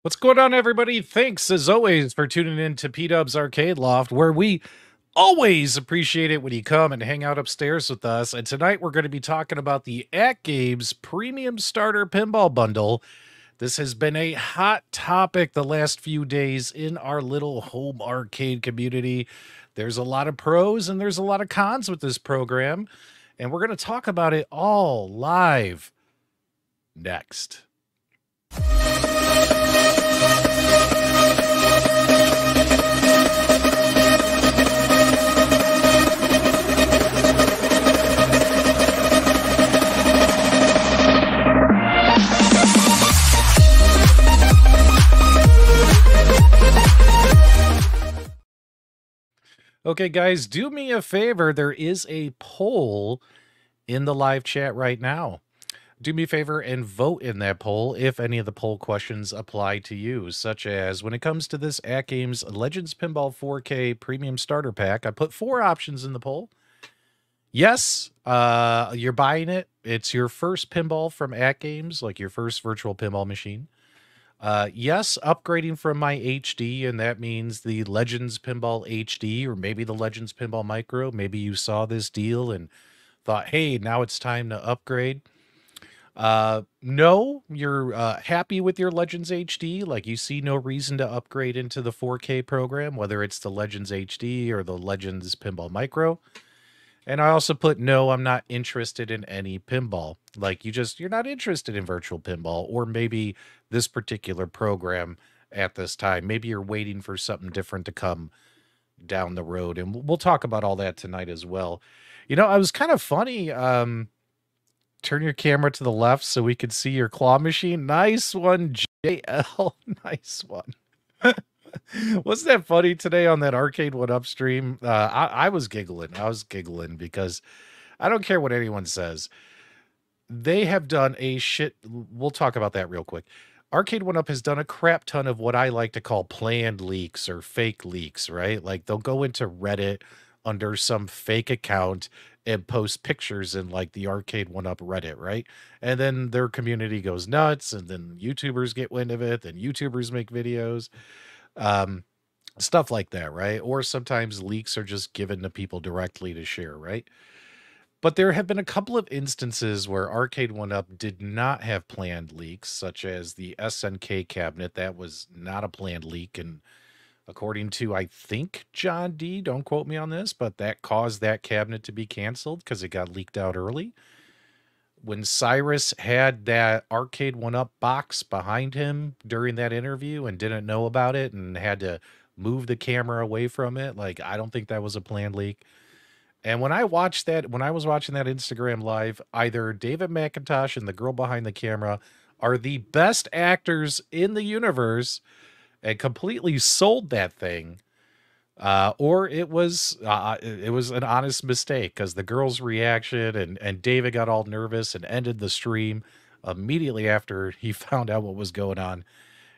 What's going on, everybody? Thanks, as always, for tuning in to PDubs Arcade Loft, where we always appreciate it when you come and hang out upstairs with us. And tonight we're going to be talking about the AtGames Premium Starter Pinball Bundle. This has been a hot topic the last few days in our little home arcade community. There's a lot of pros and there's a lot of cons with this program, and we're going to talk about it all live next. Okay, guys, do me a favor. There is a poll in the live chat right now. Do me a favor and vote in that poll if any of the poll questions apply to you, such as when it comes to this AtGames Legends Pinball 4K Premium Starter Pack. I put 4 options in the poll. Yes, you're buying it. It's your first pinball from AtGames, like your first virtual pinball machine. Yes, upgrading from my HD, and that means the Legends Pinball HD, or maybe the Legends Pinball Micro. Maybe you saw this deal and thought, hey, now it's time to upgrade. No, you're happy with your Legends HD. Like, you see no reason to upgrade into the 4K program, whether it's the Legends HD or the Legends Pinball Micro. And I also put, no, I'm not interested in any pinball. Like, you're not interested in virtual pinball, or maybe this particular program at this time. Maybe you're waiting for something different to come down the road. And we'll talk about all that tonight as well. You know, I was kind of funny. Turn your camera to the left so we could see your claw machine. Nice one, JL. Nice one. Wasn't that funny today on that Arcade One Up stream? I was giggling. I was giggling because I don't care what anyone says. They have done a shit. We'll talk about that real quick. Arcade One Up has done a crap ton of what I like to call planned leaks or fake leaks, right? Like, they'll go into Reddit under some fake account and post pictures in, like, the Arcade One Up Reddit, right? And then their community goes nuts, and then YouTubers get wind of it, then YouTubers make videos. Stuff like that, right? Or sometimes leaks are just given to people directly to share, right? But there have been a couple of instances where Arcade One Up did not have planned leaks, such as the SNK cabinet. That was not a planned leak, and according to, I think, John D, don't quote me on this, but that caused that cabinet to be canceled because it got leaked out early. When Cyrus had that Arcade One Up box behind him during that interview and didn't know about it and had to move the camera away from it, like, I don't think that was a planned leak. And when I was watching that Instagram live, either David McIntosh and the girl behind the camera are the best actors in the universe and completely sold that thing, or it was an honest mistake, because the girl's reaction and David got all nervous and ended the stream immediately after he found out what was going on.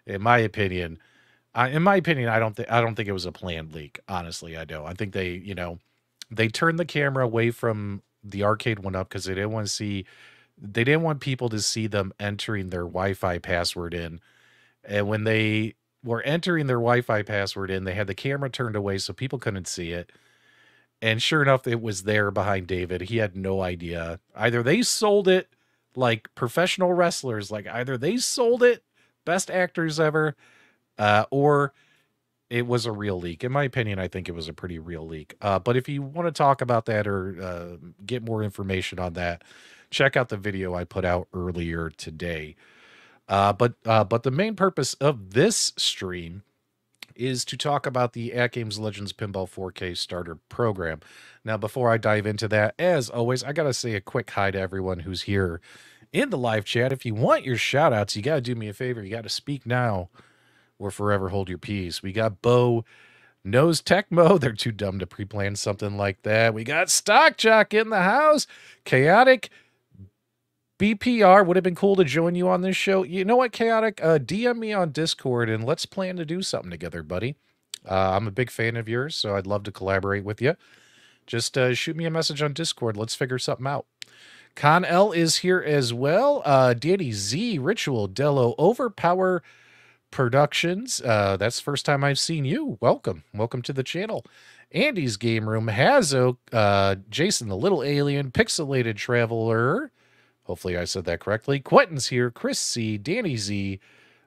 In my opinion, I don't think it was a planned leak. Honestly, I don't. I think they turned the camera away from the Arcade One Up because they didn't want people to see them entering their Wi-Fi password in. And when they were entering their Wi-Fi password in, they had the camera turned away so people couldn't see it. And sure enough, it was there behind David. He had no idea. Either they sold it like professional wrestlers, like either they sold it, best actors ever, or it was a real leak. In my opinion, I think it was a pretty real leak. But if you want to talk about that or get more information on that, check out the video I put out earlier today. But the main purpose of this stream is to talk about the AtGames Legends Pinball 4K Starter Program. Now, before I dive into that, as always, I got to say a quick hi to everyone who's here in the live chat. If you want your shout outs, you got to do me a favor. You got to speak now or forever hold your peace. We got Bo Knows Tecmo. They're too dumb to pre-plan something like that. We got Stock Jock in the house. Chaotic BPR, would have been cool to join you on this show. You know what, Chaotic? DM me on Discord and let's plan to do something together, buddy. I'm a big fan of yours, so I'd love to collaborate with you. Just shoot me a message on Discord. Let's figure something out. Con L is here as well. Danny Z, Ritual, Dello, Overpower, Productions. That's the first time I've seen you. Welcome. Welcome to the channel. Andy's Game Room, Hazo, Jason the Little Alien, Pixelated Traveler. Hopefully I said that correctly. Quentin's here. Chris C. Danny Z.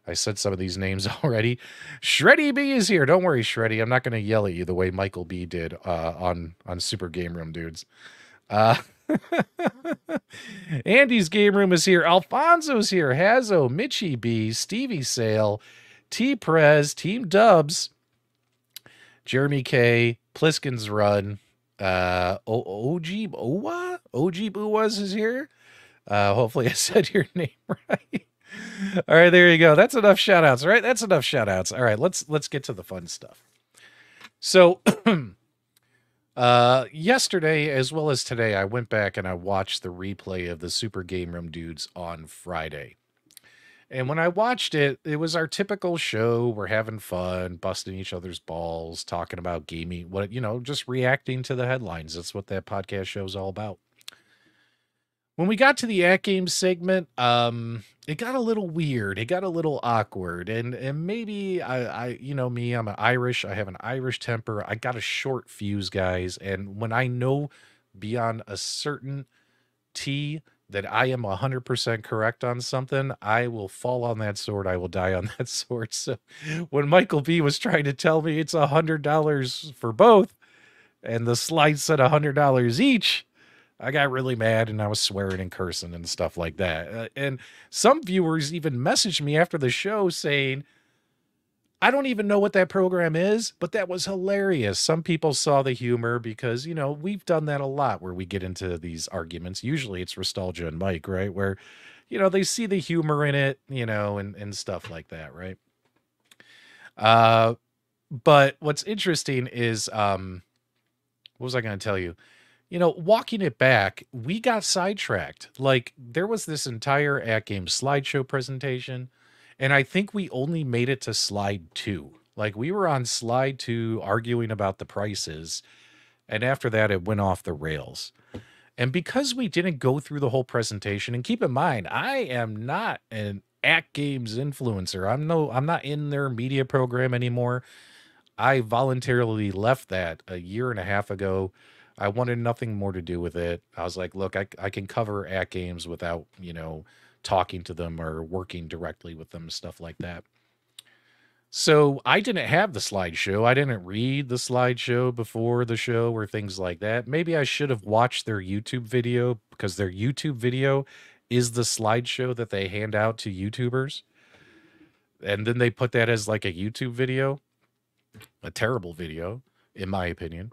I said some of these names already. Shreddy B is here. Don't worry, Shreddy. I'm not going to yell at you the way Michael B did on Super Game Room, dudes. Uh, Andy's Game Room is here. Alfonso's here. Hazo, Mitchie B, Stevie Sale, T Prez, Team Dubs, Jeremy K, Pliskin's Run, OG Buwas is here. Hopefully I said your name right. All right, there you go. That's enough shout outs, right? That's enough shout outs. All right, let's get to the fun stuff. So yesterday as well as today, I went back and I watched the replay of the Super Game Room dudes on Friday. And when I watched it, it was our typical show. We're having fun, busting each other's balls, talking about gaming, just reacting to the headlines. That's what that podcast show is all about. When we got to the AtGames segment, it got a little weird. It got a little awkward. And maybe I me, I'm Irish. I have an Irish temper. I got a short fuse, guys. And when I know beyond a certain T that I am 100% correct on something, I will fall on that sword. I will die on that sword. So when Michael B was trying to tell me it's $100 for both, and the slide said $100 each, I got really mad and I was swearing and cursing and stuff like that. And some viewers even messaged me after the show saying, I don't even know what that program is, but that was hilarious. Some people saw the humor because, we've done that a lot where we get into these arguments. Usually it's Nostalgia and Mike, right? Where, they see the humor in it, and stuff like that, right? But what's interesting is, what was I going to tell you? Walking it back, we got sidetracked. Like, there was this entire AtGames slideshow presentation, and I think we only made it to slide 2. Like, we were on slide 2 arguing about the prices, and after that, it went off the rails. And because we didn't go through the whole presentation, and keep in mind, I am not an AtGames influencer. I'm not in their media program anymore. I voluntarily left that a year and a half ago. I wanted nothing more to do with it. I was like, look, I can cover AtGames without, talking to them or working directly with them, stuff like that. So I didn't have the slideshow. I didn't read the slideshow before the show or things like that. Maybe I should have watched their YouTube video, because their YouTube video is the slideshow that they hand out to YouTubers. And then they put that as like a YouTube video. A terrible video, in my opinion.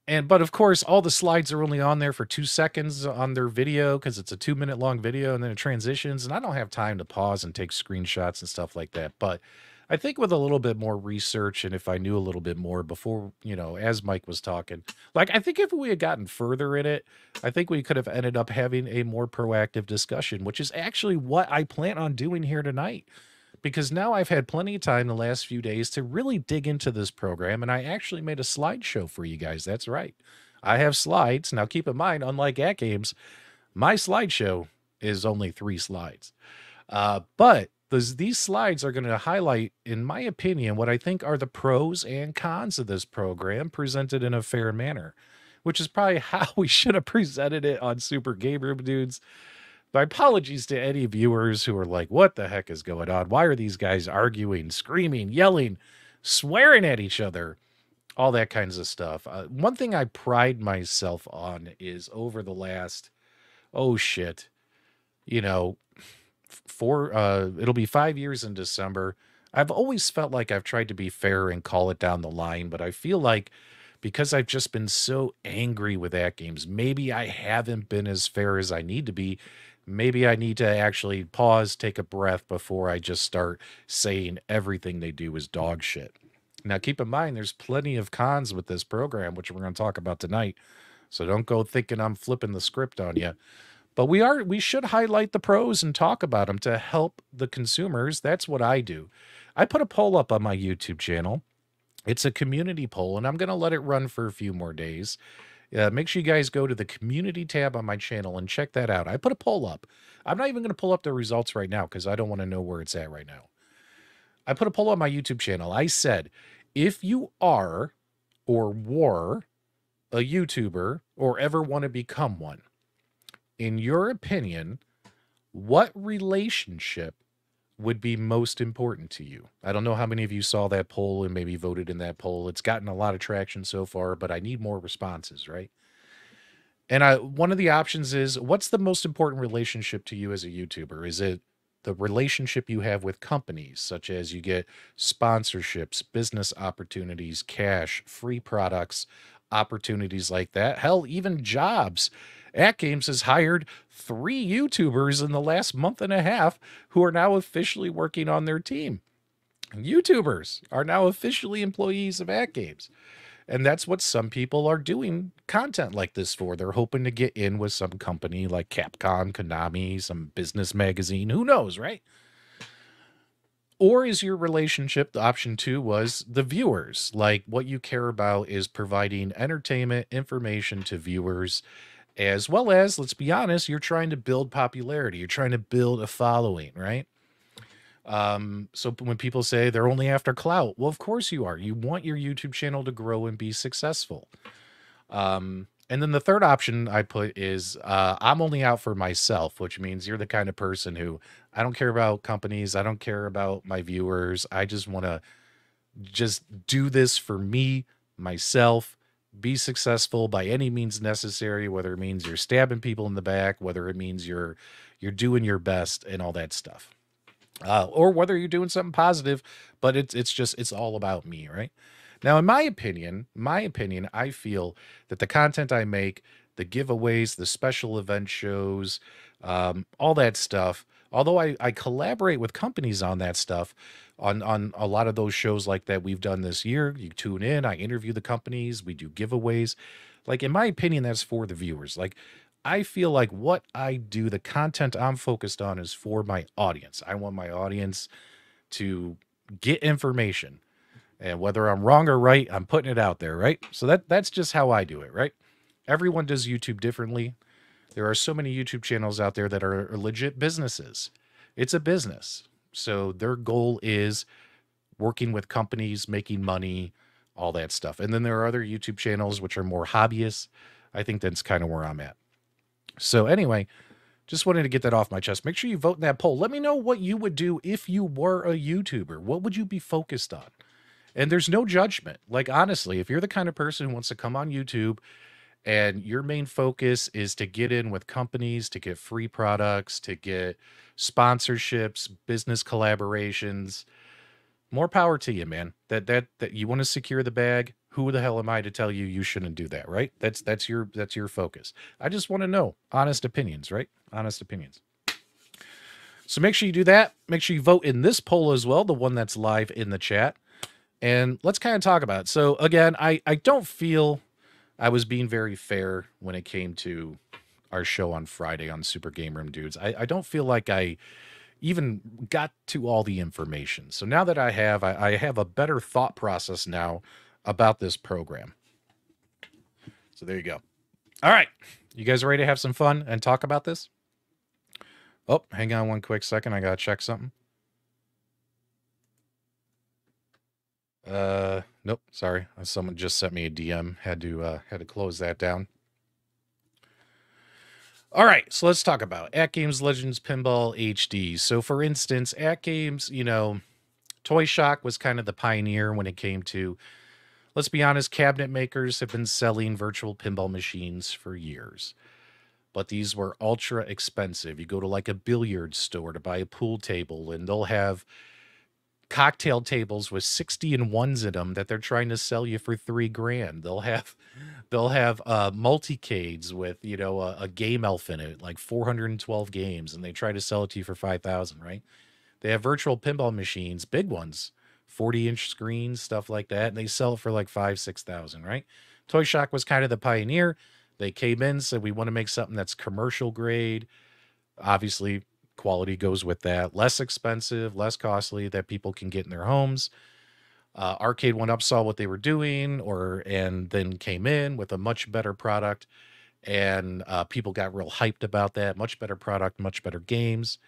But of course, all the slides are only on there for 2 seconds on their video because it's a 2-minute long video, and then it transitions. And I don't have time to pause and take screenshots and stuff like that. But I think with a little bit more research, and if I knew a little bit more before, as Mike was talking, like, I think if we had gotten further in it, I think we could have ended up having a more proactive discussion, which is actually what I plan on doing here tonight. Because now I've had plenty of time the last few days to really dig into this program, and I actually made a slideshow for you guys. That's right. I have slides. Now, keep in mind, unlike AtGames, my slideshow is only 3 slides. But these slides are going to highlight, in my opinion, what I think are the pros and cons of this program presented in a fair manner, which is probably how we should have presented it on Super Game Room, dudes. My apologies to any viewers who are like, what the heck is going on? Why are these guys arguing, screaming, yelling, swearing at each other? All that kinds of stuff. One thing I pride myself on is over the last, it'll be 5 years in December. I've always felt like I've tried to be fair and call it down the line, but I feel like because I've just been so angry with AtGames, maybe I haven't been as fair as I need to be. Maybe I need to actually pause, take a breath before I just start saying everything they do is dog shit. Now, keep in mind, there's plenty of cons with this program, which we're going to talk about tonight. So don't go thinking I'm flipping the script on you. But we should highlight the pros and talk about them to help the consumers. That's what I do. I put a poll up on my YouTube channel. It's a community poll, and I'm going to let it run for a few more days. Make sure you guys go to the community tab on my channel and check that out. I put a poll up. I'm not even going to pull up the results right now because I don't want to know where it's at right now. I put a poll on my YouTube channel. I said, if you are or were a YouTuber or ever want to become one, in your opinion, what relationship would be most important to you? I don't know how many of you saw that poll and maybe voted in that poll. It's gotten a lot of traction so far, but I need more responses, right? And one of the options is, what's the most important relationship to you as a YouTuber? Is it the relationship you have with companies, such as you get sponsorships, business opportunities, cash, free products, opportunities like that? Hell, even jobs. AtGames has hired 3 YouTubers in the last month and a half who are now officially working on their team. YouTubers are now officially employees of AtGames. And that's what some people are doing content like this for. They're hoping to get in with some company like Capcom, Konami, some business magazine. Who knows, right? Or is your relationship, the option 2 was the viewers? Like, what you care about is providing entertainment, information to viewers, as well as, let's be honest, you're trying to build popularity. You're trying to build a following, right? So when people say they're only after clout, well, of course you are. You want your YouTube channel to grow and be successful. And then the third option I put is I'm only out for myself, which means you're the kind of person who, I don't care about companies. I don't care about my viewers. I just want to just do this for me, myself, be successful by any means necessary, whether it means you're stabbing people in the back, whether it means you're doing your best and all that stuff. Or whether you're doing something positive, but it's all about me, right? Now, in my opinion, I feel that the content I make, the giveaways, the special event shows, all that stuff, although I collaborate with companies on that stuff, on a lot of those shows like that we've done this year, you tune in, I interview the companies, we do giveaways. Like, in my opinion, that's for the viewers. Like, I feel like what I do, the content I'm focused on is for my audience. I want my audience to get information. And whether I'm wrong or right, I'm putting it out there, right? So that's just how I do it, right? Everyone does YouTube differently. There are so many YouTube channels out there that are legit businesses. It's a business. So their goal is working with companies, making money, all that stuff. And then there are other YouTube channels which are more hobbyists. I think that's kind of where I'm at. So anyway, just wanted to get that off my chest. Make sure you vote in that poll. Let me know what you would do if you were a YouTuber. What would you be focused on? And there's no judgment. Like, honestly, if you're the kind of person who wants to come on YouTube and your main focus is to get in with companies, to get free products, to get sponsorships, business collaborations, more power to you, man. That you want to secure the bag. Who the hell am I to tell you you shouldn't do that, right? That's your focus. I just want to know honest opinions, right? Honest opinions. So make sure you do that. Make sure you vote in this poll as well, the one that's live in the chat. And let's kind of talk about it. So again, I don't feel I was being very fair when it came to our show on Friday on Super Game Room Dudes. I don't feel like I even got to all the information. So now that I have a better thought process now about this program. So there you go. All right. You guys ready to have some fun and talk about this? Oh, hang on one quick second. I got to check something. Nope, sorry. Someone just sent me a DM. Had to close that down. All right, so let's talk about AtGames Legends Pinball HD. So for instance, AtGames, Toy Shock was kind of the pioneer when it came to, let's be honest, cabinet makers have been selling virtual pinball machines for years. But these were ultra expensive. You go to like a billiard store to buy a pool table, and they'll have cocktail tables with 60-in-1s in them that they're trying to sell you for $3,000. They'll have multicades with a game elf in it, like 412 games, and they try to sell it to you for $5,000, right? They have virtual pinball machines, big ones, 40-inch screens, stuff like that, and they sell it for like $5,000-$6,000, right? Toy Shock was kind of the pioneer. They came in, said we want to make something that's commercial grade. Obviously, quality goes with that. Less expensive, less costly, that people can get in their homes. Arcade went up, saw what they were doing, and then came in with a much better product. And people got real hyped about that. Much better product, much better games.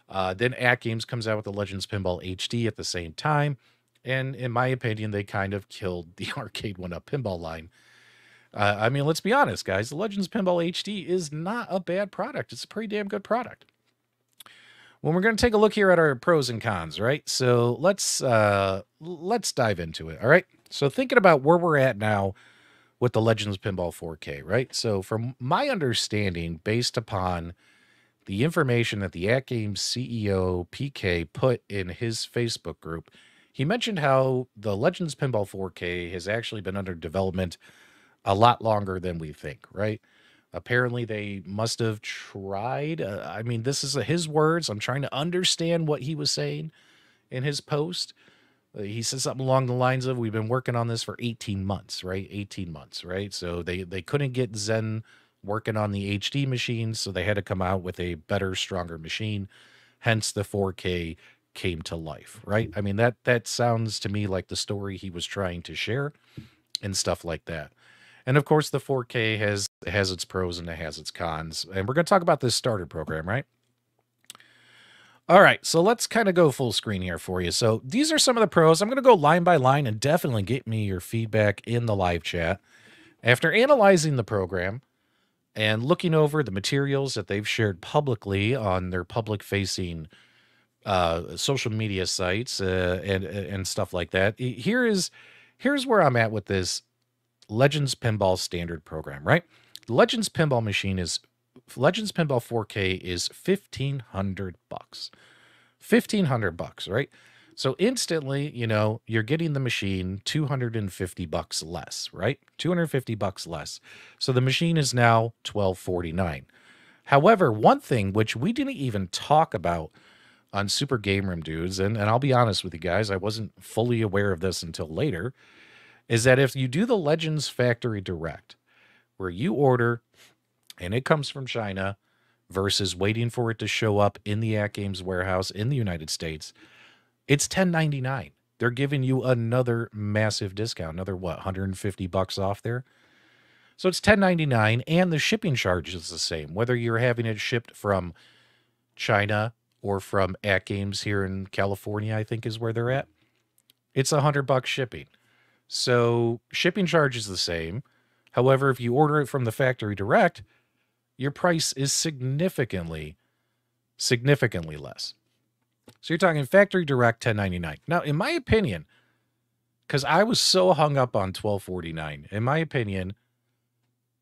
Then AtGames comes out with the Legends Pinball HD at the same time. And in my opinion, they kind of killed the arcade 1-up pinball line. I mean, let's be honest, guys. The Legends Pinball HD is not a bad product. It's a pretty damn good product. Well, we're going to take a look here at our pros and cons, right? So let's dive into it, all right? So thinking about where we're at now with the Legends Pinball 4K, right? So from my understanding, based upon the information that the AtGames CEO PK put in his Facebook group, he mentioned how the Legends Pinball 4K has actually been under development a lot longer than we think, right? Apparently, they must have tried. I mean, this is his words. I'm trying to understand what he was saying in his post. He said something along the lines of, "We've been working on this for 18 months, right? 18 months, right? So they couldn't get Zen working on the HD machine, so they had to come out with a better, stronger machine. Hence, the 4K came to life, right? I mean, that sounds to me like the story he was trying to share and stuff like that. And of course, the 4K has its pros and it has its cons. And we're going to talk about this starter program, right? All right, so let's kind of go full screen here for you. So these are some of the pros. I'm going to go line by line and definitely get me your feedback in the live chat. After analyzing the program and looking over the materials that they've shared publicly on their public-facing social media sites and stuff like that, here's where I'm at with this Legends Pinball standard program, right? The Legends Pinball 4K is $1,500. $1,500, right? So instantly, you're getting the machine $250 less, right? $250 less. So the machine is now $1,249. However, one thing which we didn't even talk about on Super Game Room Dudes, and I'll be honest with you guys, I wasn't fully aware of this until later, is that if you do the Legends Factory Direct, where you order and it comes from China versus waiting for it to show up in the AtGames warehouse in the United States, it's $10.99. They're giving you another massive discount, another $150 off there. So it's $10.99, and the shipping charge is the same, whether you're having it shipped from China or from AtGames here in California, I think is where they're at. It's $100 shipping. So shipping charge is the same. However, if you order it from the factory direct, your price is significantly less. So you're talking factory direct $10.99. Now, in my opinion, because I was so hung up on $12.49, in my opinion,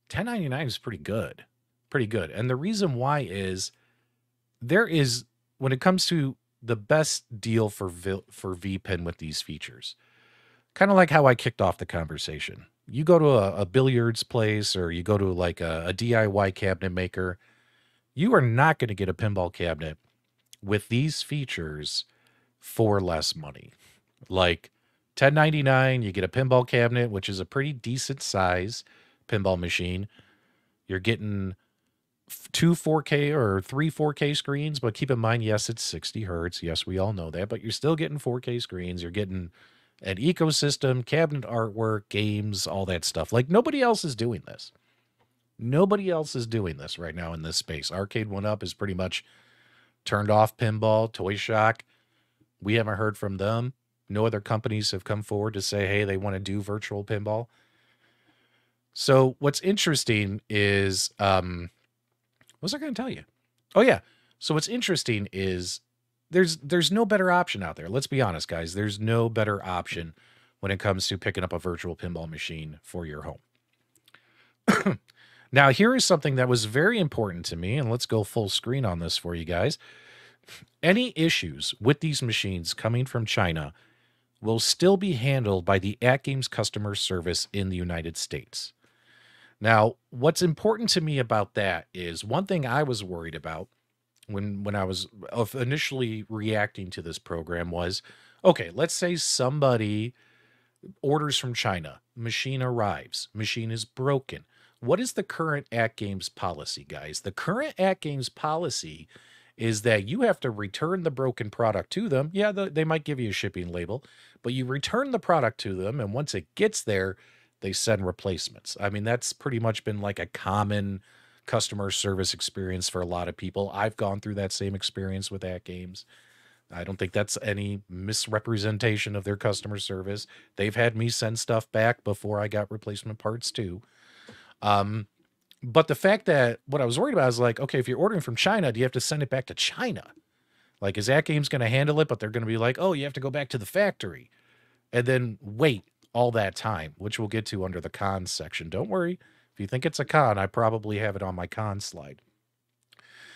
$10.99 is pretty good. Pretty good. And the reason why is there is, when it comes to the best deal for VPin with these features, kind of like how I kicked off the conversation. You go to a billiards place or you go to like a DIY cabinet maker, you are not going to get a pinball cabinet with these features for less money. Like $10.99, you get a pinball cabinet, which is a pretty decent size pinball machine. You're getting 2 4K or 3 4K screens, but keep in mind, yes, it's 60 hertz. Yes, we all know that, but you're still getting 4K screens. You're getting an ecosystem, cabinet artwork, games, all that stuff. Like nobody else is doing this. Nobody else is doing this right now in this space. Arcade 1-Up is pretty much turned off pinball. Toy Shock, we haven't heard from them. No other companies have come forward to say, hey, they want to do virtual pinball. So what's interesting is, what was I going to tell you? Oh yeah. So what's interesting is there's no better option out there. Let's be honest, guys. There's no better option when it comes to picking up a virtual pinball machine for your home. Now, here is something that was very important to me, and let's go full screen on this for you guys. Any issues with these machines coming from China will still be handled by the AtGames customer service in the United States. Now, what's important to me about that is one thing I was worried about when I was initially reacting to this program was, okay, let's say somebody orders from China, machine arrives, machine is broken. What is the current AtGames policy, guys? The current AtGames policy is that you have to return the broken product to them. Yeah, they might give you a shipping label, but you return the product to them, and once it gets there, they send replacements. I mean, that's pretty much been like a common customer service experience for a lot of people. I've gone through that same experience with AtGames. I don't think that's any misrepresentation of their customer service. They've had me send stuff back before I got replacement parts too. But the fact that what I was worried about is like, okay, if you're ordering from China, do you have to send it back to China? Like, is AtGames going to handle it? But they're going to be like, oh, you have to go back to the factory and then wait all that time, which we'll get to under the cons section. Don't worry. If you think it's a con, I probably have it on my con slide.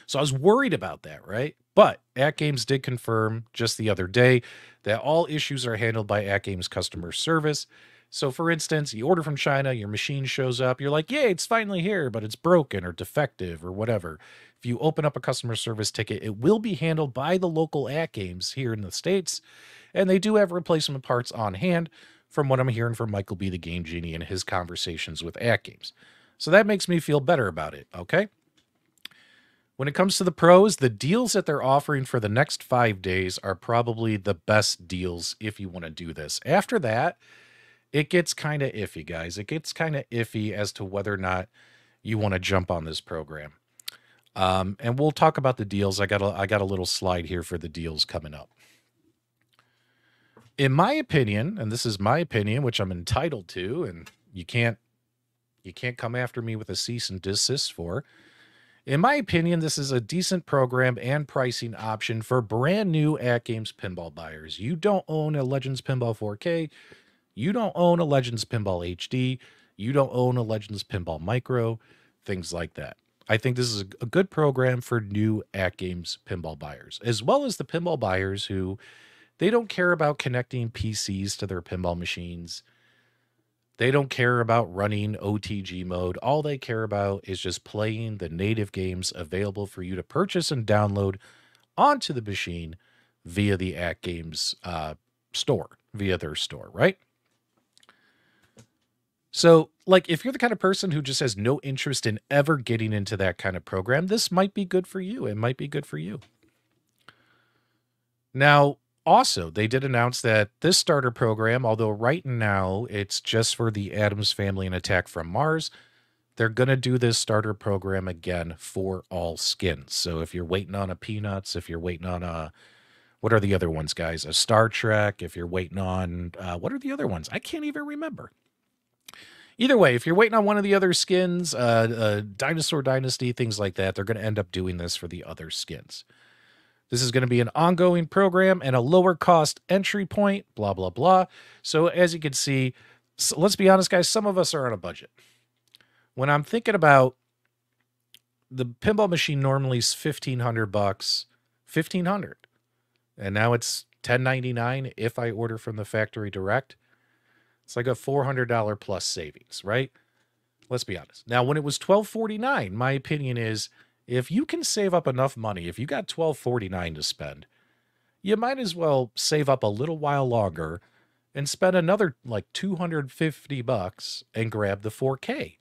So I was worried about that, right? But AtGames did confirm just the other day that all issues are handled by AtGames customer service. So for instance, you order from China, your machine shows up, you're like, yay, it's finally here, but it's broken or defective or whatever. If you open up a customer service ticket, it will be handled by the local AtGames here in the States. And they do have replacement parts on hand, from what I'm hearing from Michael B. the Game Genie in his conversations with AtGames. So that makes me feel better about it, okay? When it comes to the pros, the deals that they're offering for the next 5 days are probably the best deals if you want to do this. After that, it gets kind of iffy, guys. It gets kind of iffy as to whether or not you want to jump on this program. And we'll talk about the deals. I got a little slide here for the deals coming up. In my opinion, and this is my opinion, which I'm entitled to, and you can't come after me with a cease and desist for. In my opinion, this is a decent program and pricing option for brand new AtGames pinball buyers. You don't own a Legends Pinball 4K. You don't own a Legends Pinball HD. You don't own a Legends Pinball Micro, things like that. I think this is a good program for new AtGames pinball buyers, as well as the pinball buyers who they don't care about connecting PCs to their pinball machines. They don't care about running OTG mode. All they care about is just playing the native games available for you to purchase and download onto the machine via the AtGames store, via their store, right? So, like, if you're the kind of person who just has no interest in ever getting into that kind of program, this might be good for you. It might be good for you. Now, also, they did announce that this starter program, although right now it's just for the Addams Family and Attack from Mars, they're going to do this starter program again for all skins. So if you're waiting on a Peanuts, if you're waiting on a, what are the other ones, guys? A Star Trek, if you're waiting on, what are the other ones? I can't even remember. Either way, if you're waiting on one of the other skins, Dinosaur Dynasty, things like that, they're going to end up doing this for the other skins. This is going to be an ongoing program and a lower cost entry point, blah, blah, blah. So as you can see, so let's be honest, guys, some of us are on a budget. When I'm thinking about the pinball machine, normally is $1,500, $1,500. And now it's $10.99 if I order from the factory direct. It's like a $400 plus savings, right? Let's be honest. Now, when it was $12.49, my opinion is, if you can save up enough money, if you got $12.49 to spend, you might as well save up a little while longer and spend another like $250 and grab the 4K.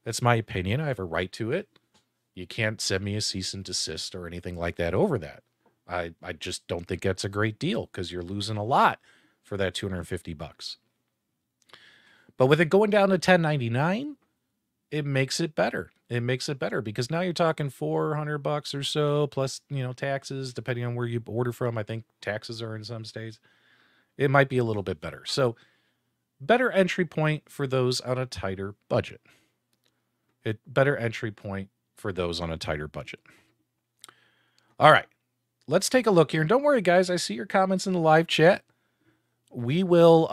That's my opinion. I have a right to it. You can't send me a cease and desist or anything like that over that. I just don't think that's a great deal because you're losing a lot for that $250. But with it going down to $10.99, it makes it better. It makes it better because now you're talking $400 or so plus, taxes, depending on where you order from. I think taxes are in some states. It might be a little bit better. So better entry point for those on a tighter budget. Better entry point for those on a tighter budget. All right, let's take a look here. And don't worry, guys. I see your comments in the live chat. We will,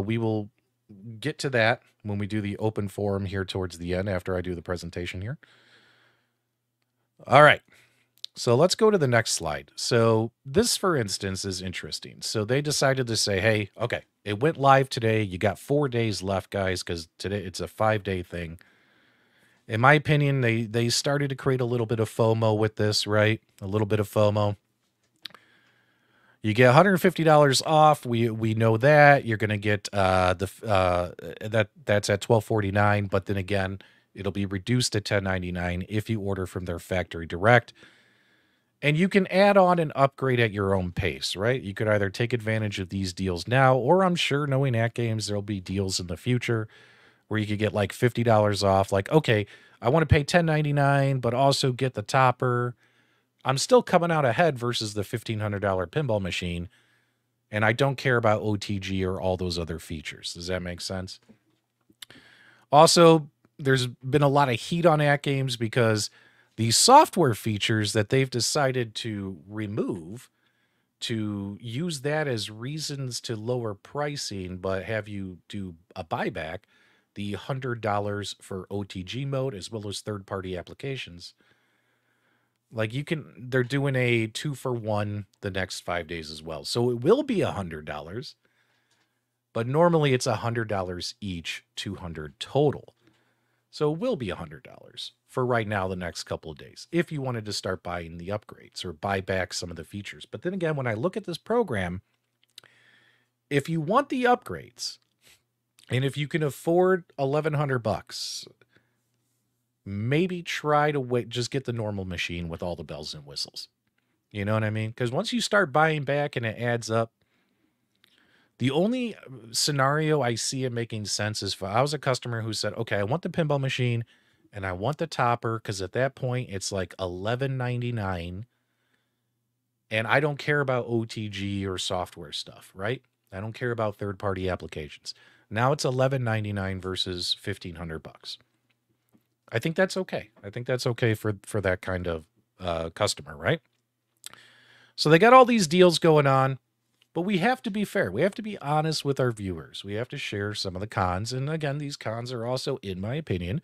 we will get to that when we do the open forum here towards the end after I do the presentation here. All right. So let's go to the next slide. So this, for instance, is interesting. So they decided to say, hey, okay, it went live today. You got 4 days left, guys, because today it's a 5-day thing. In my opinion, they started to create a little bit of FOMO with this, right? A little bit of FOMO. You get $150 off. We know that you're going to get that's at $12.49, but then again, it'll be reduced to $10.99 if you order from their factory direct. And you can add on and upgrade at your own pace, right? You could either take advantage of these deals now, or I'm sure knowing AtGames, there'll be deals in the future where you could get like $50 off. Like, okay, I want to pay $10.99, but also get the topper. I'm still coming out ahead versus the $1,500 pinball machine, and I don't care about OTG or all those other features. Does that make sense? Also, there's been a lot of heat on AtGames because the software features that they've decided to remove to use that as reasons to lower pricing, but have you do a buyback, the $100 for OTG mode as well as third-party applications. Like they're doing a 2-for-1 the next 5 days as well. So it will be $100, but normally it's $100 each, $200 total. So it will be $100 for right now, the next couple of days, if you wanted to start buying the upgrades or buy back some of the features. But then again, when I look at this program, if you want the upgrades and if you can afford $1,100, maybe try to wait, just get the normal machine with all the bells and whistles. You know what I mean? Because once you start buying back and it adds up, the only scenario I see it making sense is if I was a customer who said, okay, I want the pinball machine and I want the topper, because at that point it's like $11.99 and I don't care about OTG or software stuff, right? I don't care about third-party applications. Now it's $11.99 versus $1,500. I think that's okay. I think that's okay for that kind of customer, right? So they got all these deals going on. But we have to be fair. We have to be honest with our viewers. We have to share some of the cons. And again, these cons are also, in my opinion,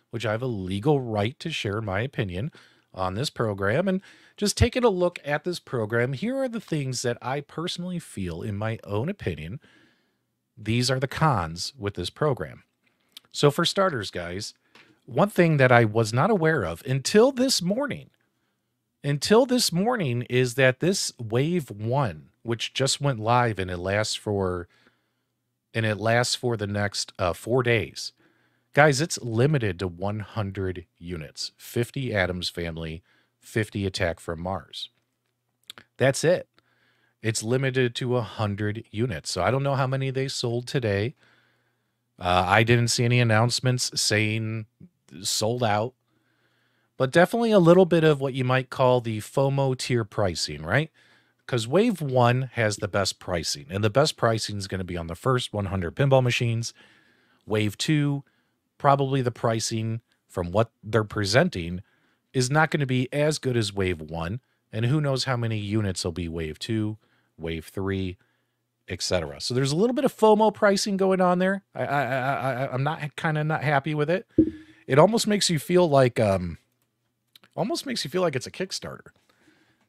which I have a legal right to share my opinion on this program. And just taking a look at this program, here are the things that I personally feel, in my own opinion, these are the cons with this program. So for starters, guys, one thing that I was not aware of until this morning is that this Wave 1, which just went live and it lasts for the next 4 days. Guys, it's limited to 100 units, 50 Addams Family, 50 Attack from Mars. That's it. It's limited to 100 units. So I don't know how many they sold today. I didn't see any announcements saying sold out. But definitely a little bit of what you might call the FOMO tier pricing, right? Because Wave 1 has the best pricing, and the best pricing is going to be on the first 100 pinball machines. Wave 2, probably the pricing from what they're presenting is not going to be as good as Wave 1, and who knows how many units will be Wave 2, Wave 3, etc. So there's a little bit of FOMO pricing going on there. I'm not happy with it. It almost makes you feel like it's a Kickstarter.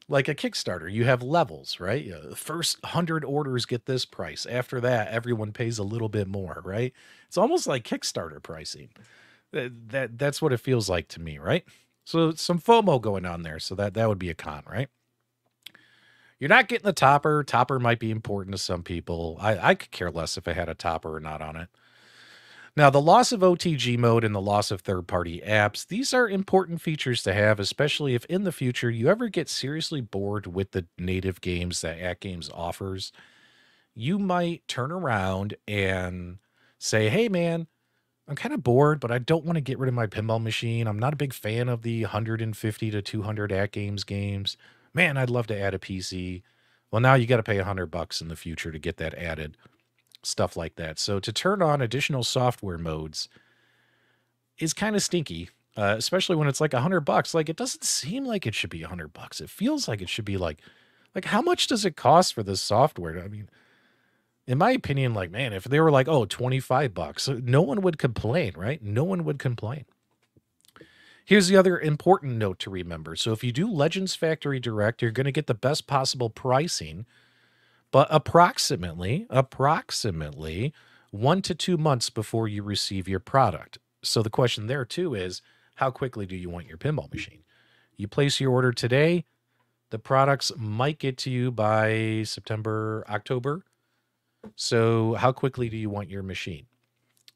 Like a Kickstarter, you have levels, right? The first 100 orders get this price. After that, everyone pays a little bit more, right? It's almost like Kickstarter pricing. That's what it feels like to me, right? So some FOMO going on there. So that would be a con, right? You're not getting the topper. Topper might be important to some people. I could care less if I had a topper or not on it. Now, the loss of OTG mode and the loss of third-party apps, these are important features to have, especially if in the future you ever get seriously bored with the native games that AtGames offers. You might turn around and say, hey, man, I'm kind of bored, but I don't want to get rid of my pinball machine. I'm not a big fan of the 150 to 200 AtGames games. Man, I'd love to add a PC. Well, now you got to pay $100 in the future to get that added. Stuff like that. So to turn on additional software modes is kind of stinky, especially when it's like $100. Like, it doesn't seem like it should be $100. It feels like it should be like how much does it cost for this software? I mean, in my opinion, like, man, if they were like, oh, $25, no one would complain, right? No one would complain. Here's the other important note to remember. So if you do Legends Factory Direct, you're going to get the best possible pricing, but approximately 1 to 2 months before you receive your product. So the question there too is, how quickly do you want your pinball machine? You place your order today, the products might get to you by September, October. So how quickly do you want your machine?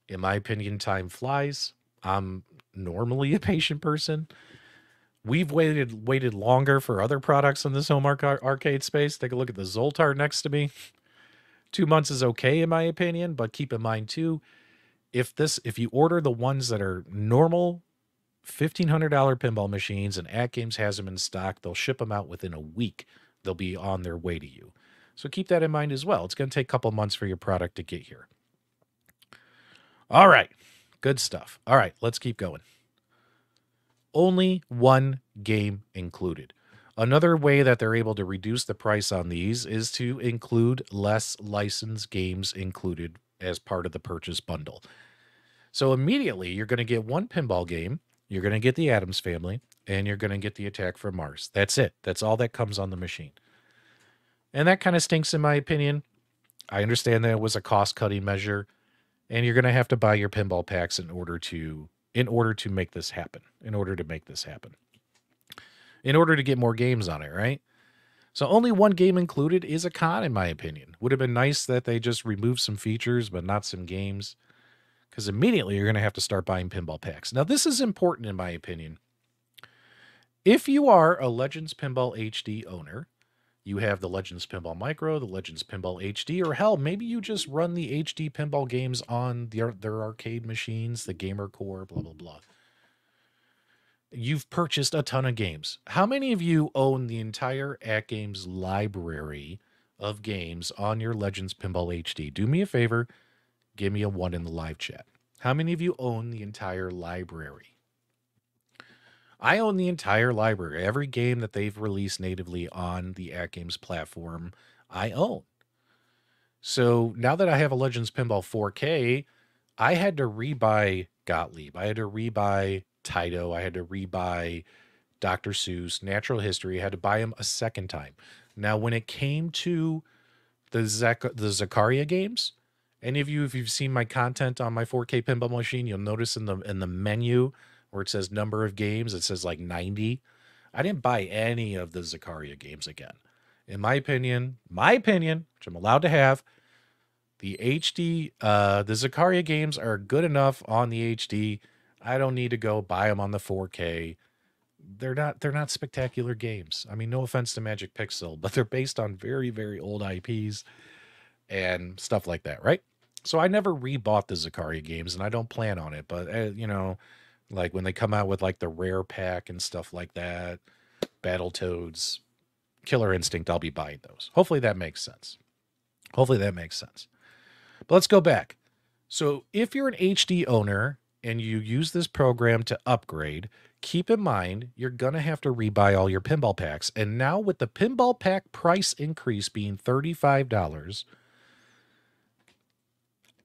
In my opinion, time flies. I'm normally a patient person. We've waited longer for other products in this home arcade space. Take a look at the Zoltar next to me. 2 months is okay in my opinion, but keep in mind too, if you order the ones that are normal $1,500 pinball machines, and AtGames has them in stock. They'll ship them out within a week. They'll be on their way to you. So keep that in mind as well. It's going to take a couple months for your product to get here. All right. Good stuff. All right, let's keep going. Only one game included. Another way that they're able to reduce the price on these is to include less licensed games included as part of the purchase bundle. So immediately you're going to get one pinball game, you're going to get the Addams Family, and you're going to get the Attack from Mars. That's it. That's all that comes on the machine. And that kind of stinks in my opinion. I understand that it was a cost-cutting measure, and you're going to have to buy your pinball packs in order to make this happen. In order to get more games on it, right? So only one game included is a con, in my opinion. Would have been nice that they just removed some features, but not some games, because immediately you're going to have to start buying pinball packs. Now, this is important, in my opinion. If you are a Legends Pinball HD owner, you have the Legends Pinball Micro, the Legends Pinball HD, or hell, maybe you just run the HD pinball games on their arcade machines, the Gamer Core, blah, blah, blah. You've purchased a ton of games. How many of you own the entire AtGames library of games on your Legends Pinball HD? Do me a favor, give me a 1 in the live chat. How many of you own the entire library? I own the entire library. Every game that they've released natively on the AtGames platform, I own. So now that I have a Legends Pinball 4K, I had to rebuy Gottlieb. I had to rebuy Taito. I had to rebuy Dr. Seuss, Natural History. I had to buy them a second time. Now, when it came to the Zaccaria games, any of you, if you've seen my content on my 4K pinball machine, you'll notice in the menu where it says number of games, it says like 90. I didn't buy any of the Zaccaria games again. In my opinion, which I'm allowed to have, the HD, the Zaccaria games are good enough on the HD. I don't need to go buy them on the 4K. They're not spectacular games. I mean, no offense to Magic Pixel, but they're based on very, very old IPs and stuff like that, right? So I never rebought the Zaccaria games, and I don't plan on it. But like when they come out with like the rare pack and stuff like that, Battletoads, Killer Instinct, I'll be buying those. Hopefully that makes sense. But let's go back. So if you're an HD owner and you use this program to upgrade, keep in mind you're going to have to rebuy all your pinball packs. And now with the pinball pack price increase being $35,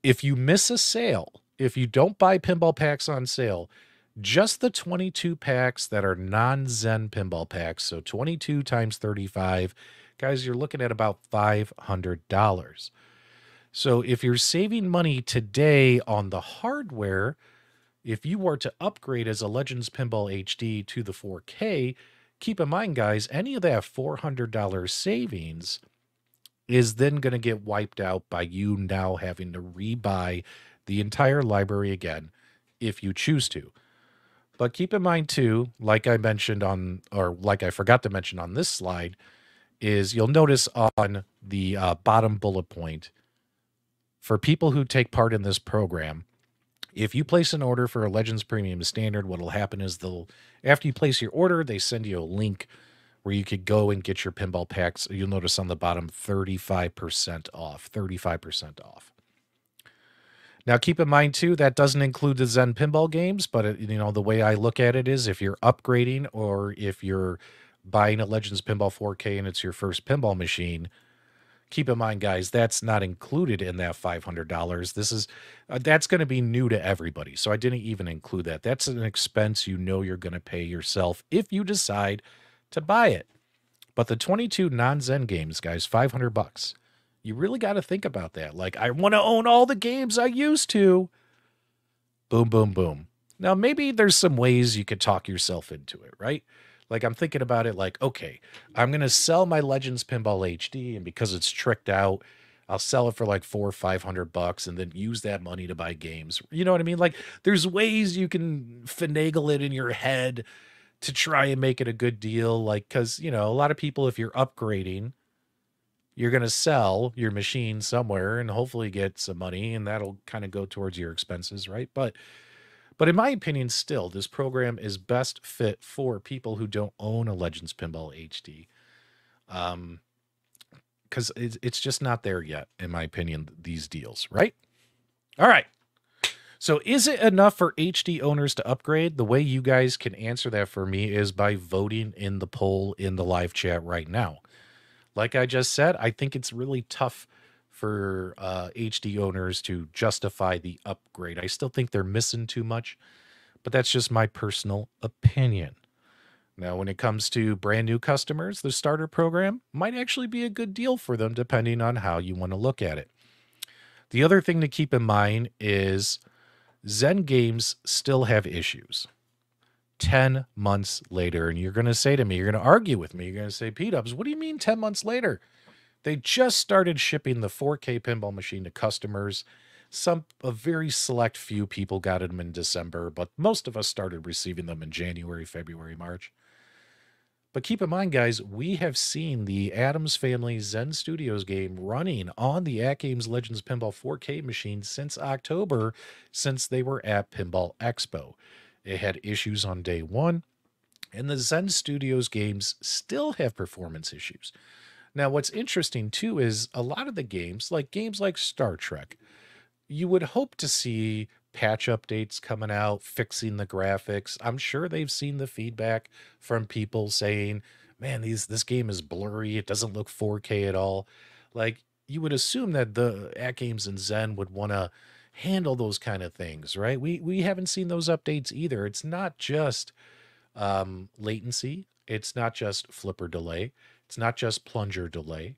if you miss a sale, if you don't buy pinball packs on sale, just the 22 packs that are non-Zen pinball packs, so 22 times 35, guys, you're looking at about $500. So if you're saving money today on the hardware, if you were to upgrade as a Legends Pinball HD to the 4K, keep in mind, guys, any of that $400 savings is then going to get wiped out by you now having to rebuy the entire library again if you choose to. But keep in mind too, like I mentioned like I forgot to mention on this slide, is you'll notice on the bottom bullet point, for people who take part in this program, if you place an order for a Legends Premium Standard, what will happen is after you place your order, they send you a link where you could go and get your pinball packs. You'll notice on the bottom 35% off. 35% off. Now, keep in mind, too, that doesn't include the Zen pinball games, but, the way I look at it is if you're upgrading or if you're buying a Legends Pinball 4K and it's your first pinball machine, keep in mind, guys, that's not included in that $500. That's going to be new to everybody, so I didn't even include that. That's an expense you're going to pay yourself if you decide to buy it. But the 22 non-Zen games, guys, $500. You really got to think about that. Like, I want to own all the games I used to. Boom, boom, boom. Now, maybe there's some ways you could talk yourself into it, right? Like, I'm thinking about it like, okay, I'm going to sell my Legends Pinball HD, and because it's tricked out, I'll sell it for like $400 or $500 and then use that money to buy games. You know what I mean? Like, there's ways you can finagle it in your head to try and make it a good deal. Like, because, a lot of people, if you're upgrading, you're going to sell your machine somewhere and hopefully get some money, and that'll kind of go towards your expenses, right? But But in my opinion, still, this program is best fit for people who don't own a Legends Pinball HD. Because it's just not there yet, in my opinion, these deals, right? All right. So is it enough for HD owners to upgrade? The way you guys can answer that for me is by voting in the poll in the live chat right now. Like I just said, I think it's really tough for HD owners to justify the upgrade. I still think they're missing too much, but that's just my personal opinion. Now, when it comes to brand new customers, the starter program might actually be a good deal for them, depending on how you want to look at it. The other thing to keep in mind is Zen games still have issues. 10 months later, and you're going to say to me, you're going to argue with me, you're going to say, PDubs, what do you mean 10 months later? They just started shipping the 4K pinball machine to customers. A very select few people got them in December, but most of us started receiving them in January, February, March. But keep in mind, guys, we have seen the Addams Family Zen Studios game running on the AtGames Legends Pinball 4K machine since October, since they were at Pinball Expo. It had issues on day one, and the Zen Studios games still have performance issues. Now, what's interesting, too, is a lot of the games like Star Trek, you would hope to see patch updates coming out, fixing the graphics. I'm sure they've seen the feedback from people saying, man, this game is blurry. It doesn't look 4K at all. Like, you would assume that the AtGames and Zen would want to handle those kind of things, right? We haven't seen those updates either. It's not just latency. It's not just flipper delay. It's not just plunger delay.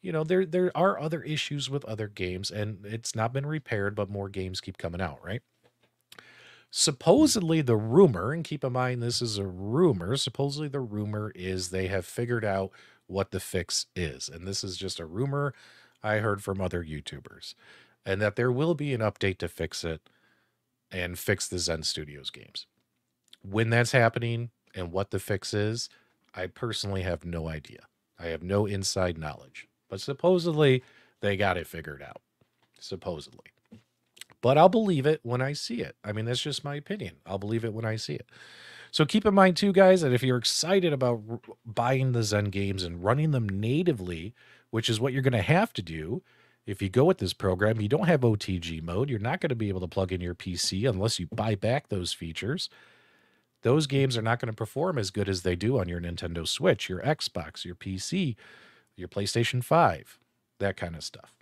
You know, there are other issues with other games, and it's not been repaired, but more games keep coming out, right? Supposedly the rumor, and keep in mind this is a rumor, supposedly the rumor is they have figured out what the fix is. And this is just a rumor I heard from other YouTubers. And that there will be an update to fix it and fix the Zen Studios games. When that's happening and what the fix is, I personally have no idea. I have no inside knowledge. But supposedly, they got it figured out. Supposedly. But I'll believe it when I see it. I mean, that's just my opinion. I'll believe it when I see it. So keep in mind, too, guys, that if you're excited about buying the Zen games and running them natively, which is what you're going to have to do, if you go with this program, you don't have OTG mode. You're not going to be able to plug in your PC unless you buy back those features. Those games are not going to perform as good as they do on your Nintendo Switch, your Xbox, your PC, your PlayStation 5, that kind of stuff.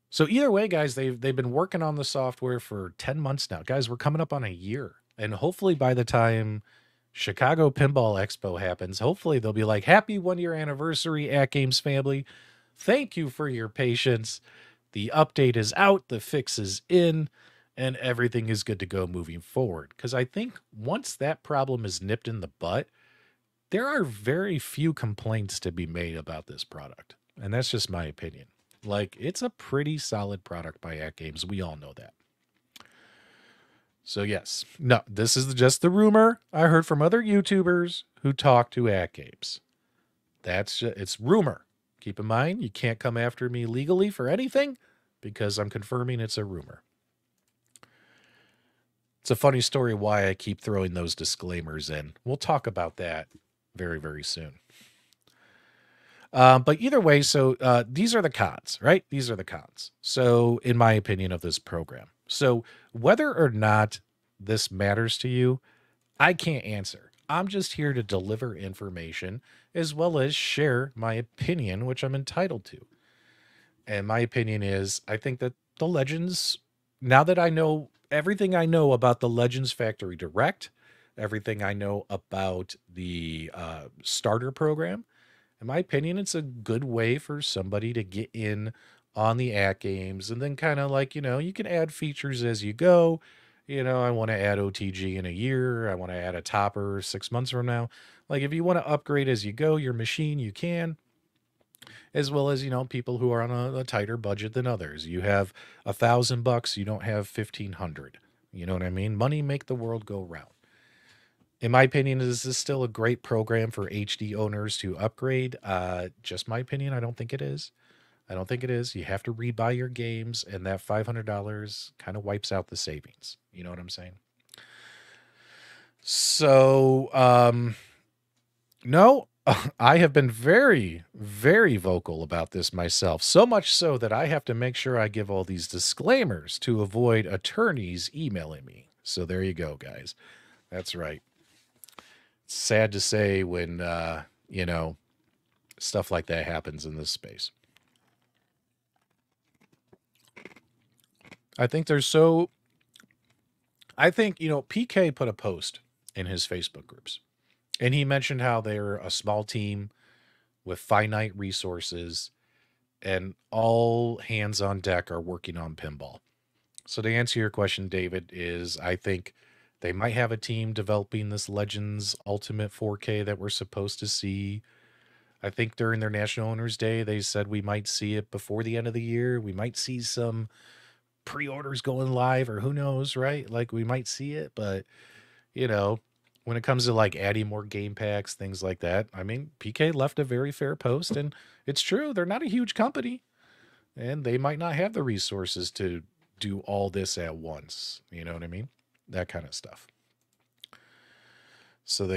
So either way, guys, they've been working on the software for 10 months now. Guys, we're coming up on a year. And hopefully by the time Chicago Pinball Expo happens, hopefully they'll be like, happy 1-year anniversary, AtGames family. Thank you for your patience. The update is out, the fix is in, and everything is good to go moving forward. Because I think once that problem is nipped in the butt, there are very few complaints to be made about this product. And that's just my opinion. Like, it's a pretty solid product by AtGames. We all know that. So yes, no, this is just the rumor I heard from other YouTubers who talk to AtGames. It's rumor. Keep in mind, you can't come after me legally for anything because I'm confirming it's a rumor. It's a funny story why I keep throwing those disclaimers in. We'll talk about that very, very soon. But either way, so these are the cons, right? These are the cons. So in my opinion of this program. So whether or not this matters to you, I can't answer. I'm just here to deliver information as well as share my opinion, which I'm entitled to. And my opinion is, I think that the Legends, now that I know everything I know about the Legends Factory Direct, everything I know about the starter program, in my opinion, it's a good way for somebody to get in on the AtGames and then kind of like, you can add features as you go. I want to add OTG in a year. I want to add a topper 6 months from now. Like if you want to upgrade as you go, your machine, you can, as well as, people who are on a tighter budget than others. You have $1,000, you don't have 1,500. You know what I mean? Money make the world go round. In my opinion, is this still a great program for HD owners to upgrade? Just my opinion, I don't think it is. I don't think it is. You have to rebuy your games, and that $500 kind of wipes out the savings. You know what I'm saying? So, no, I have been very, very vocal about this myself. So much so that I have to make sure I give all these disclaimers to avoid attorneys emailing me. So there you go, guys. That's right. It's sad to say when, you know, stuff like that happens in this space. I think PK put a post in his Facebook groups, and he mentioned how they're a small team with finite resources and all hands on deck are working on pinball. So to answer your question, David, is I think they might have a team developing this Legends Ultimate 4K that we're supposed to see. I think during their National Owners Day, they said we might see it before the end of the year. We might see some pre-orders going live, or who knows, right? Like we might see it, but you know, when it comes to like adding more game packs, things like that, I mean, PK left a very fair post, and it's true. They're not a huge company, and they might not have the resources to do all this at once. You know what I mean? That kind of stuff. So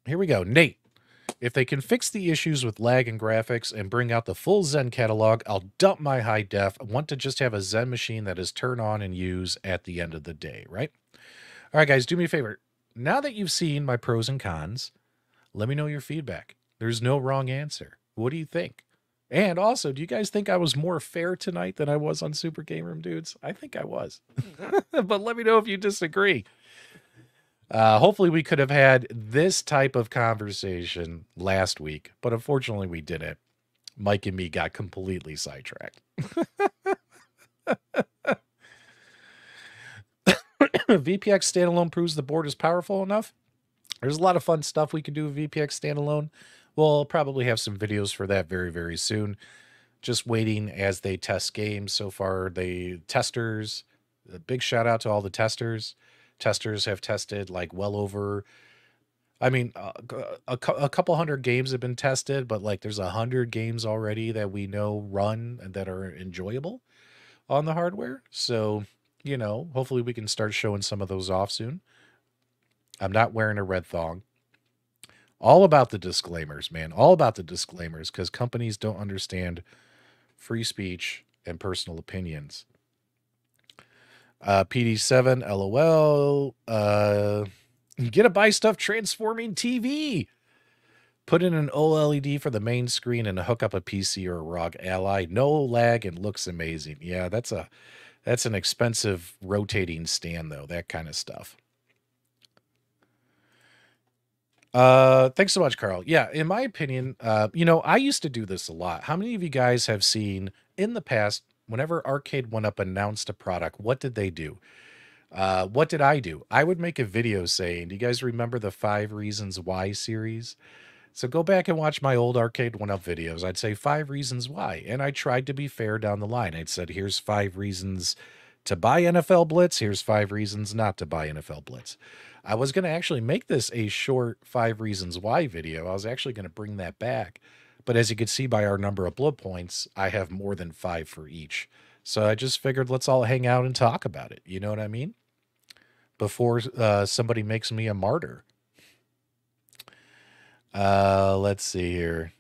here we go. Nate, if they can fix the issues with lag and graphics and bring out the full Zen catalog, I'll dump my high def. I want to just have a Zen machine that is turn on and use at the end of the day, right? All right, guys, do me a favor. Now that you've seen my pros and cons, let me know your feedback. There's no wrong answer. What do you think? And also, do you guys think I was more fair tonight than I was on Super Game Room Dudes? I think I was. But let me know if you disagree. Hopefully we could have had this type of conversation last week, but unfortunately we didn't. Mike and me got completely sidetracked. VPX standalone proves the board is powerful enough. There's a lot of fun stuff we can do with VPX standalone. We'll probably have some videos for that very, very soon. Just waiting as they test games. So far, the testers, a big shout out to all the testers. Testers have tested like well over, I mean, a couple hundred games have been tested, but like there's 100 games already that we know run and that are enjoyable on the hardware. So, you know, hopefully we can start showing some of those off soon. I'm not wearing a red thong. All about the disclaimers, man. All about the disclaimers, because companies don't understand free speech and personal opinions. PD7, LOL. Get a buy stuff transforming TV. Put in an OLED for the main screen and hook up a PC or a ROG Ally. No lag and looks amazing. Yeah, that's an expensive rotating stand though. That kind of stuff. Thanks so much, Carl. Yeah, in my opinion, I used to do this a lot. How many of you guys have seen in the past, whenever Arcade 1UP announced a product, what did they do? What did I do? I would make a video saying, do you guys remember the 5 Reasons Why series? So go back and watch my old Arcade 1UP videos. I'd say 5 reasons why. And I tried to be fair down the line. I'd said, here's 5 reasons to buy NFL Blitz. Here's 5 reasons not to buy NFL Blitz. I was going to actually make this a short 5 reasons why video. I was actually going to bring that back. But as you can see by our number of bullet points, I have more than 5 for each. So I just figured let's all hang out and talk about it. You know what I mean? Before somebody makes me a martyr. Let's see here.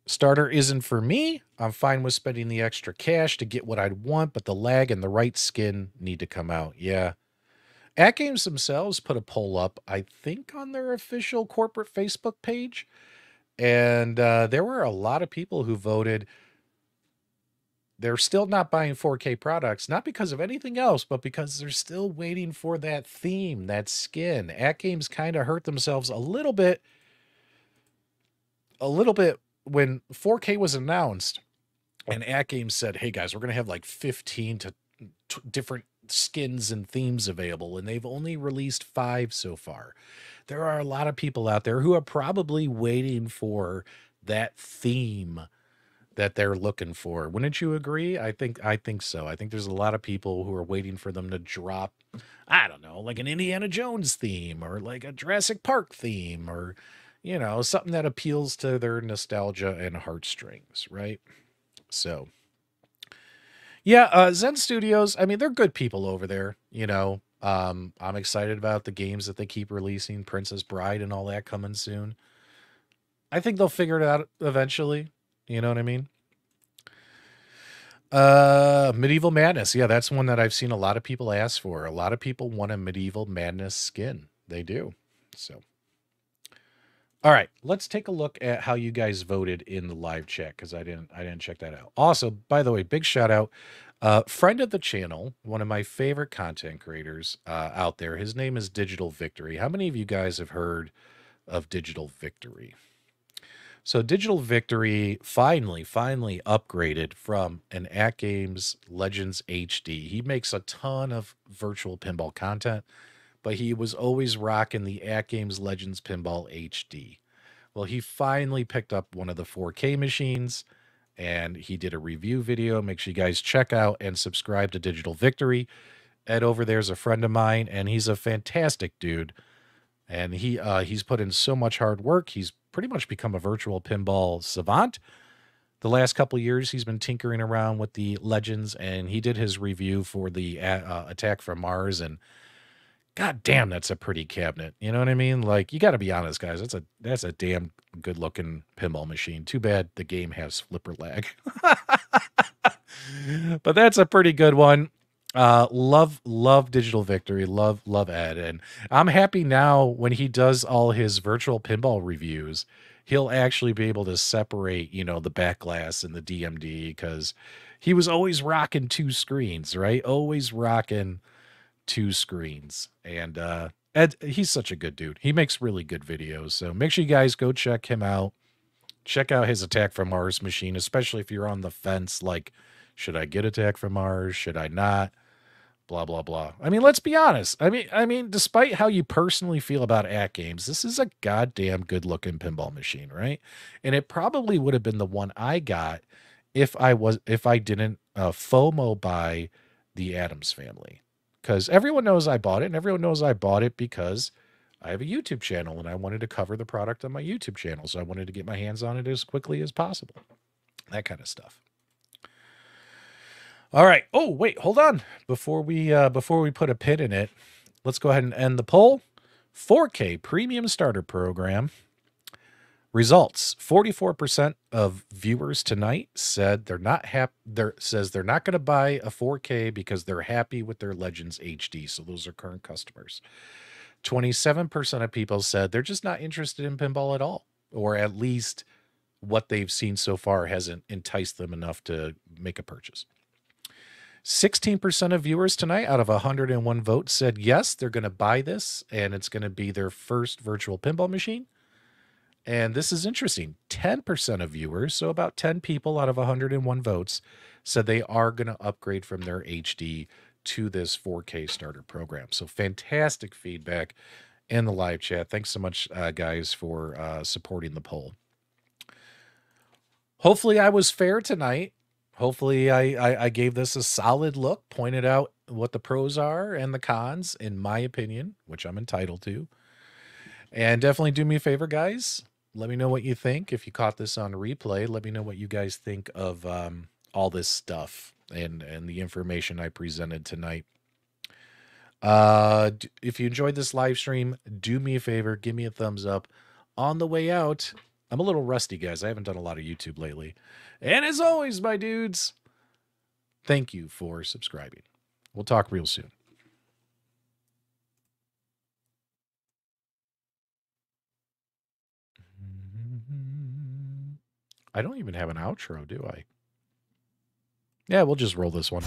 Starter isn't for me. I'm fine with spending the extra cash to get what I'd want, but the lag and the right skin need to come out. Yeah. AtGames themselves put a poll up, I think, on their official corporate Facebook page. And there were a lot of people who voted they're still not buying 4K products, not because of anything else, but because they're still waiting for that theme, that skin. AtGames kind of hurt themselves a little bit when 4K was announced and AtGames said, hey guys, we're going to have like 15 to different skins and themes available, and they've only released 5 so far. There are a lot of people out there who are probably waiting for that theme that they're looking for. Wouldn't you agree? I think so. I think there's a lot of people who are waiting for them to drop, I don't know, like an Indiana Jones theme or like a Jurassic Park theme or, you know, something that appeals to their nostalgia and heartstrings, right? So, yeah, Zen Studios, I mean, they're good people over there, you know. I'm excited about the games that they keep releasing, Princess Bride and all that coming soon. I think they'll figure it out eventually. You know what I mean? Medieval Madness. Yeah, that's one that I've seen a lot of people ask for. A lot of people want a Medieval Madness skin. They do. So, all right, let's take a look at how you guys voted in the live chat because I didn't check that out. Also, by the way, big shout out, friend of the channel, one of my favorite content creators out there. His name is Digital Victory. How many of you guys have heard of Digital Victory? So Digital Victory finally upgraded from an AtGames Legends HD. He makes a ton of virtual pinball content, but he was always rocking the AtGames Legends Pinball HD. Well, he finally picked up one of the 4K machines and he did a review video. Make sure you guys check out and subscribe to Digital Victory. Ed over there's a friend of mine and he's a fantastic dude. And he's put in so much hard work. He's pretty much become a virtual pinball savant. The last couple of years, he's been tinkering around with the Legends, and he did his review for the Attack from Mars. And god damn, that's a pretty cabinet. You know what I mean? Like, you got to be honest, guys. That's a damn good looking pinball machine. Too bad the game has flipper lag, but that's a pretty good one. Love Digital Victory, love Ed, and I'm happy now when he does all his virtual pinball reviews, he'll actually be able to separate, you know, the back glass and the DMD because he was always rocking two screens, right? Always rocking two screens, and Ed, he's such a good dude. He makes really good videos, so make sure you guys go check him out. Check out his Attack from Mars machine, especially if you're on the fence, like, should I get Attack from Mars? Should I not? Blah blah blah. I mean, let's be honest. I mean, despite how you personally feel about AtGames, this is a goddamn good-looking pinball machine, right? And it probably would have been the one I got if I didn't FOMO buy the Addams Family, because everyone knows I bought it, and everyone knows I bought it because I have a YouTube channel and I wanted to cover the product on my YouTube channel, so I wanted to get my hands on it as quickly as possible. That kind of stuff. All right. Oh, wait, hold on. Before we put a pin in it, let's go ahead and end the poll. 4K Premium Starter Program. Results. 44% of viewers tonight said they're not happy. They're not going to buy a 4K because they're happy with their Legends HD. So those are current customers. 27% of people said they're just not interested in pinball at all, or at least what they've seen so far hasn't enticed them enough to make a purchase. 16% of viewers tonight out of 101 votes said yes, they're going to buy this and it's going to be their first virtual pinball machine. And this is interesting. 10% of viewers, so about 10 people out of 101 votes, said they are going to upgrade from their HD to this 4K starter program. So fantastic feedback in the live chat. Thanks so much, guys, for supporting the poll. Hopefully I was fair tonight. Hopefully I gave this a solid look, pointed out what the pros are and the cons, in my opinion, which I'm entitled to. And definitely do me a favor, guys. Let me know what you think. If you caught this on replay, let me know what you guys think of all this stuff and the information I presented tonight. If you enjoyed this live stream, do me a favor, give me a thumbs up. On the way out, I'm a little rusty, guys. I haven't done a lot of YouTube lately. And as always, my dudes, thank you for subscribing. We'll talk real soon. I don't even have an outro, do I? Yeah, we'll just roll this one.